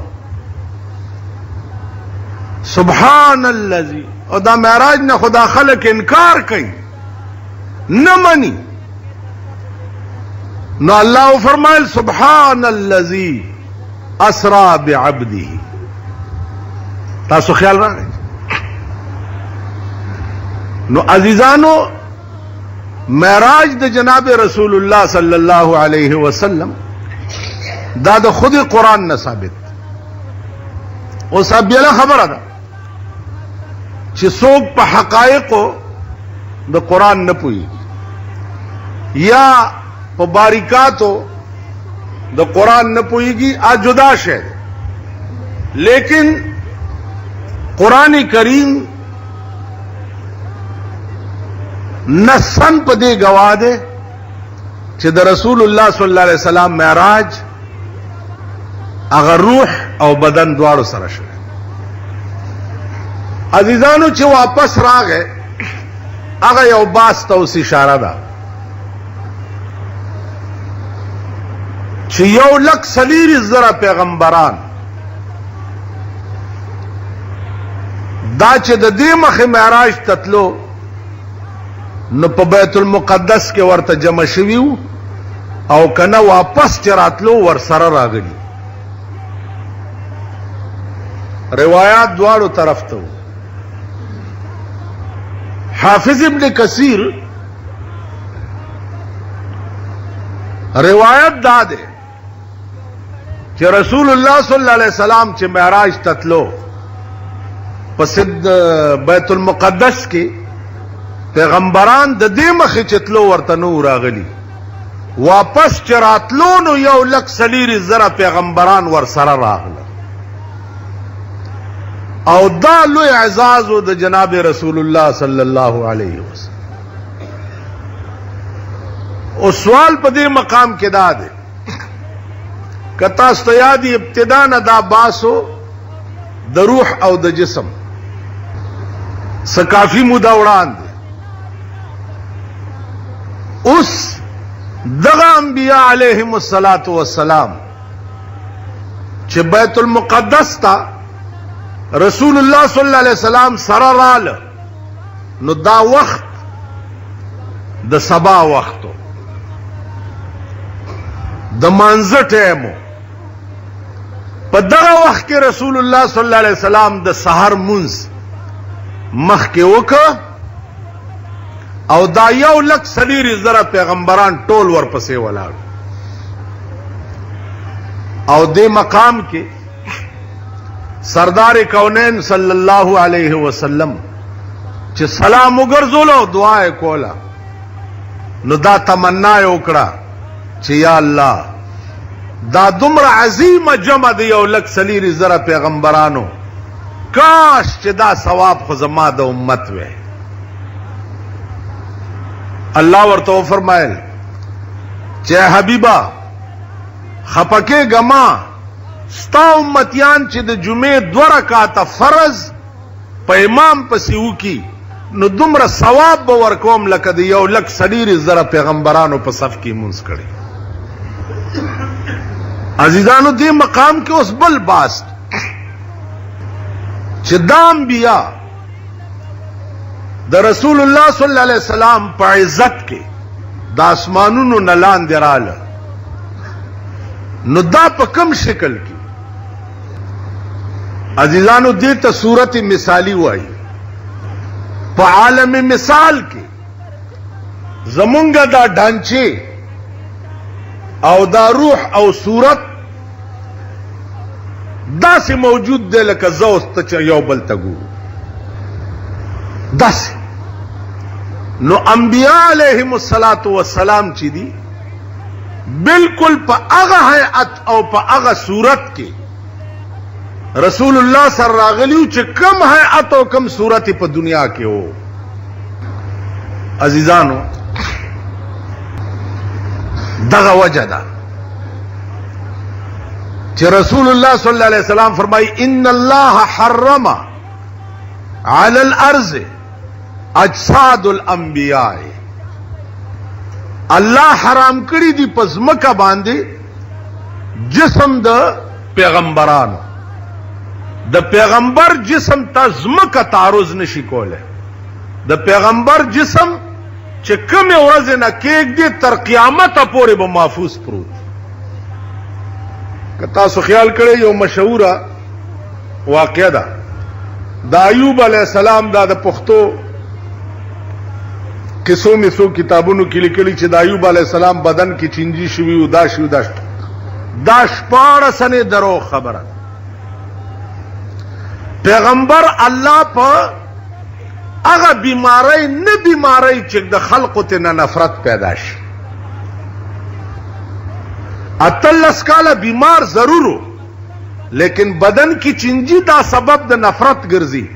سبحان الذي او دا معراج نه خدا خلق انکار کوي نه مني، نو الله فرمایل سبحان الذي اسرا بعبده. تاسو خیال راغی؟ نو عزیزانو معراج د جناب رسول الله صلی الله علیه وسلم دا د خود قرآن نه ثابت. اوس بیا خبره ده چې څوک په حقایقو د قرآن نه پوهیږي یا په باریکاتو د قرآن نه پوهیږي، آ جدا شی. لیکن قرآن کریم نصن په دې گواه ده چې د رسول الله صلی الله علیه وسلم معراج هغه روح او بدن دواړو سره شوی. عزیزانو چې واپس راغې هغه یو باس ته اوس اشاره ده چې 1,40,000 پیغمبران دا چې د دې مخې معراج تتلو نو په بیت المقدس کې ورته جمع شوي وو او کنه واپس چې راتلو ور سره راغلي. روایات دواړو طرف ته وو. حافظ ابن کثیر روایت دا ده چې رسول الله صلی الله علیه وسلم چې معراج تتلو پس بیت المقدس کې پیغمبران د دې مخې چې تلو ورته نو راغلي، واپس چې راتلو نو 1,40,000 پیغمبران ور سره راغله. او دا لوی اعزاز د جناب رسول الله صلی الله علیه وسلم. او سوال په دې مقام کې دا دی کتا استیادی ابتدا نه دا باسو د روح او د جسم سکافی مودا وړاندې اوس دغه انبیاء علیهم الصلاۃ والسلام چې بیت المقدس تا رسول الله صلی الله علیه وسلم سره رااله نو دا وخت د سبا وختو د مانځه ټیمو په دغه وخت کې رسول الله صلی الله علیه وسلم د سحر منځ مخکې وکړه او دا 1,40,000 پیغمبران ټول ورپسې ولاړ او دې مقام کې سردار کونین صلی الله علیه وسلم چې سلام وګرځولو دعا یې کوله نو دا تمنا یې وکړه چې یا الله دا دومره عظیمه جمع د 1,40,000 پیغمبرانو کاش چې دا ثواب خو زما د امت وی الله ورته فرمایل چې حبیبا خپکه گما ستا امتیان چې د جمعې 2 رکعاته فرض په امام پسې وکي نو دومره ثواب به ورکوم لکه د 1,40,000 پیغمبرانو په صف کې مونږ کړي عزیزانو دې مقام کې اوس بل باس چې دا انبیاء د رسول الله صلی الله علیه وسلم په عزت کې د اسمانونو نه لاندې رااله نو دا په کوم شکل کې عزیزانو دې ته صورت مثالی وایي په عالم مثال کې زمونږ دا ډانچه او دا روح او صورت داسې موجود دی لکه زه اوس ته چې یو بل ته ګورو داسې نو انبیاء علیهم الصلاة والسلام چې دي بالکل په هغه هیئت او په هغه صورت کې رسول الله سره راغلیو چې کم هیئت او کم صورت په دنیا کې وو عزیزانو دغه وجه ده چې رسول الله صلی الله علیه وسلم فرمایي ان الله حرم على الارض اجساد الانبیاء الله حرام کړی دی په ځمکه باندې جسم د پیغمبرانو د پیغمبر جسم ته ځمکه تعرض نشي کوله د پیغمبر جسم چې کومه ورځ نه کېږي تر قیامت پورې به محفوظ پروت که تاسو خیال کړئ یو مشهوره واقعه ده د ایوب علیه السلام دا د پښتو قصو مسو کتابونو کې لیکلي چې د ایوب علیه السلام بدن کې چینجی شوی او دا شو دا 14 درو خبره پیغمبر الله په هغه بیماری نه بیماری چې د خلقو ته نفرت پیدا شي 18 کاله بیمار ضرورو لیکن بدن کی چینجی دا سبب د نفرت ګرځي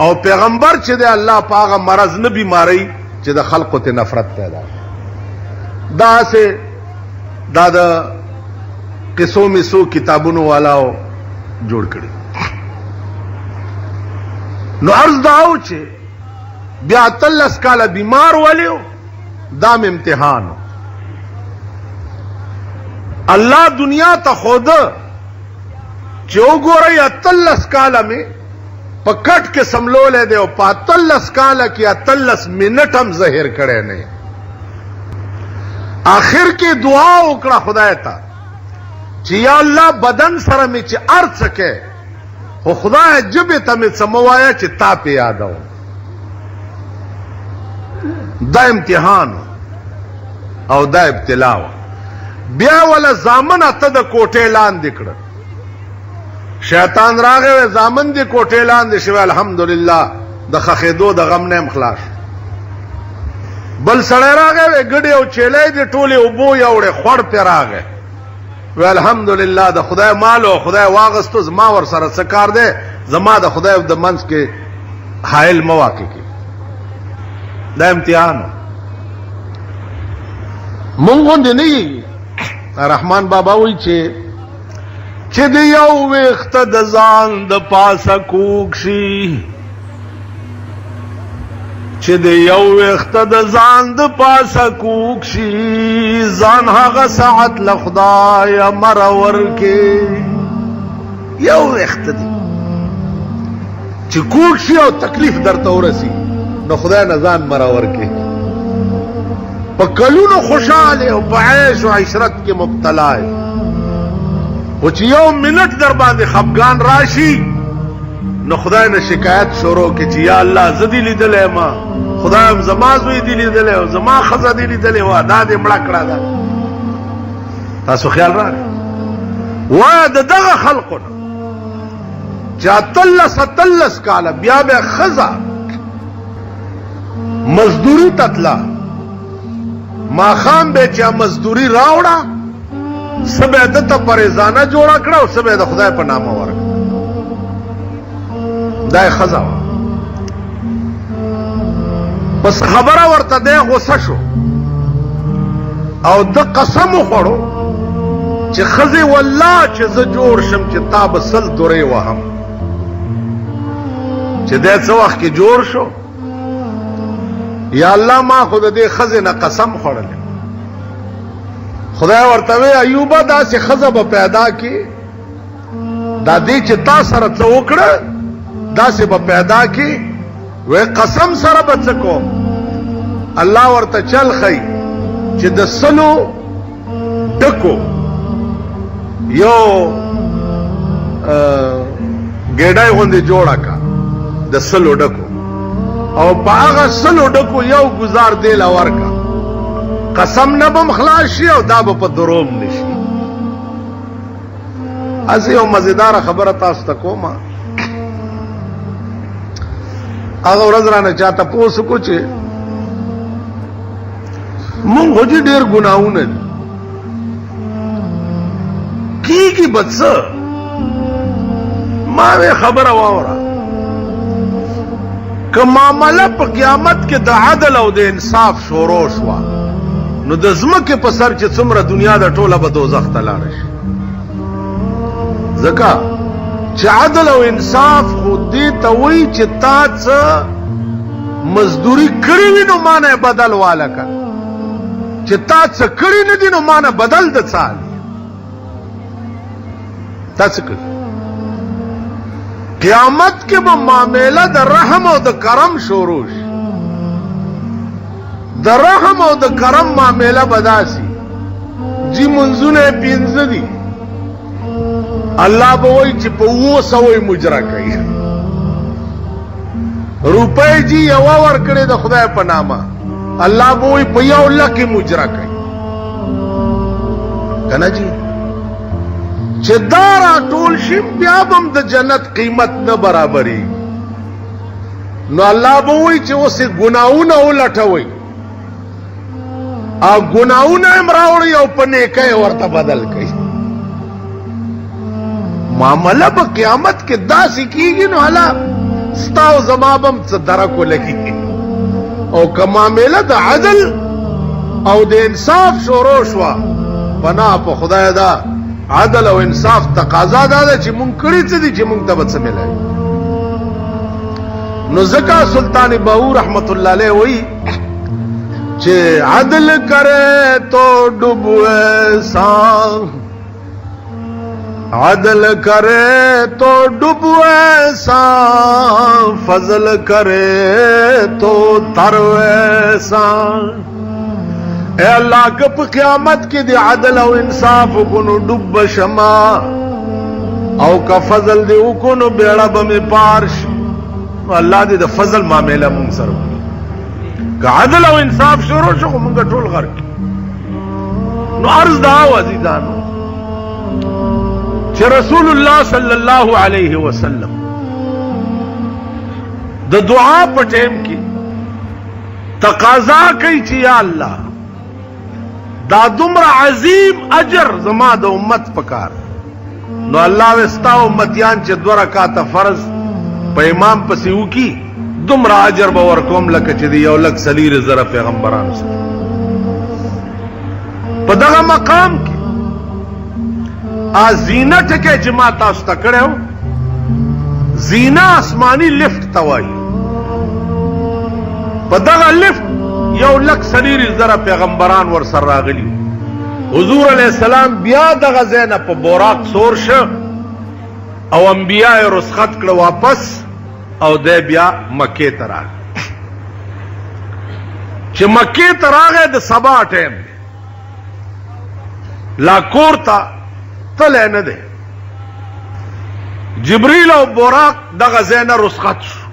او پیغمبر چې د الله په هغه مرض نه بیماری چې د خلقو ته نفرت پیدا شي دا سه دا د قصو مسو کتابونو والاو جوړ کړي نو عرض داو چې بیا 18 کاله بیمار والیو دام امتحان الله دنیا ته خود چې وګورئ 18 کاله میں په کټ کې سملولې دی او په 18 کاله کې 18 منټ هم ظاهر کړي نه آخر کې دعا وکړه خدای ته چې یا الله بدن سره می چې ارڅ کې خو خدای جبه ته می سموایا چې تا په یادو دا امتحان او دا ابتلا بیا ولا زامن ته د کوټې لاندې کړ شیطان راغی زامن دې کوټې لاندې شو الحمدلله د خخېدو د غم نه خلاص بل سړی راغی ګډې او چیلې دې ټولې اوبو یوړې خور په راغی و الحمدلله د خدای مال او خدای واغستو زما ور سره څه کار دی زما د خدای د منځ کې حائل مواقع کې دا امتحان مونږ دې نه رحمان بابا وی چې د یو وخت د ځان د پاسه کوک شي چې د یو وخت د ځان د پاسه کوک شي ځان هغه ساعت له خدای مرور کې یو وخت دی چې کوک شي او تکلیف درته ورسي نو خدای نه ځان مرور کې په کلونو خوشاله او په عیش او عشرت کې مبتلا یې، او چې یو منټ در باندې خفګان راشي نو خدای نه شکایت شروع کې چې یا الله زه دې لیدلی ما، خدایم زما زوی دې لیدلی او زما ښځه دې لیدلی وه، دا دې مړه کړه ده. تاسو خیال راغی؟ وایه د دغه خلقو نه چې 18 کاله بیا به ښځه مزدوري ته تله، ماښام به چې مزدوري راوړه، څه به یې دته پریزانه جوړه کړه او څه به یې د خدای په نامه ورکړه. دا یې ښځه وه. پس خبره ورته دی غوسه شو او د قسم وخوړو چې ښځې والله چې زه جوړ شم چې تا به 100 دورې وهم. چې دی څه وخت کې جوړ شو، یا الله ما خو د دې ښځې نه قسم خوړلی. خدای ورته وی ایوبه داسې ښځه به پیدا کړي دا دې چې تا سره څه وکړه داسې به پیدا کړي. وی قسم سره به څه کوم؟ الله ورته چل ښیي چې د 100 ډکو یو ګېډۍ غوندې جوړه کا د 100 ډکو، او په هغه 100 ډکو یو گزار دیل ورکا، قسم نه بم خلاص شي او دا به په دروم نشي. از یو مزیدار خبره تاسو ته کوم. هغه ورځ رانه چاته پوښتنه کو چې مونږ هجې ډېر ګناهونه دي کیږي به څه؟ ما وی خبره واوره که معامله په قیامت کې د عدل او د انصاف شروع شوه نو د ځمکې په سر چې څومره دنیا د ټوله به دوزخ ته لاړه شي. ځکه چې عدل او انصاف خو دې ته وایي چې تا څه مزدوري کړې وي نو مانه بدل واله کړه، چې تا څه کړي نه دي نو مانه بدل د څه تا څه کړي. قیامت کې به معامله د رحم او د کرم شروع شي. د رحم او د کرم معامله به داسي جی منځونه 15 دي، الله به وایي چې په 200 مجره کوي. روپۍ جی یوه ورکړې د خدای په نامه، الله به وایي په 1 لک مجره کوي. که نه جی؟ چې دا راټول شي بیا به هم د جنت قیمت نه برابري. نو الله به وایي چې اوس یې ګناهونه ولټوئ او ګناهونه هم راوړئ او په نیکۍ ورته بدل کړئ. معامله په قیامت کې داسې کېږي نو هله ستا او زما به هم څه درک ولګي. او که معامله د عدل او د انصاف شروع شوه، پناه په خدای ده عدل او انصاف تقاضا دا ده چې مونږ کړي څه دي چې مونږ ته به څه ملایي. نو ځکه سلطان باہو رحمت اللہ علیہ وہی چې عدل کرے تو ڈوبوے سان، عدل کرے تو ڈوبوے سان، فضل کرے تو تروے سان. اے اللہ که په قیامت کې دی عدل او انصاف وکړو ډوب شما، او که فضل دی وکړو بیړه به مې پار شي. الله دې د فضل معامله مونږ سره وکړي. که عدل او انصاف شروع شو خو مونږ ټول غرق. نو عرض دا و عزیزانو چې رسول الله صلی الله علیه وسلم د دعا په ټیم کې تقاضا کوي چې یا الله دا دومره عظیم اجر زما د امت پکار. نو الله وستا امتیان چې 2 رکعاته فرض په امام پسې وکي دومره اجر به ورکوم لکه چې د 1,40,000 پیغمبرانو سره. په دغه مقام کې زینه ټکی چې ما تاسو ته کړی زینه آسماني لفټ ته وایي. په دغه لفټ 1,40,000 پیغمبران ور سره راغلي. حضور علیہ السلام بیا دغه ځای نه په براق سور شه او انبیاء یې رخصت کړه واپس او دی بیا مکې ته راغی. چې مکې ته راغی د سبا ټیم دی لا کور ته تلی نه دی جبریل او براق دغه ځای نه رخصت شو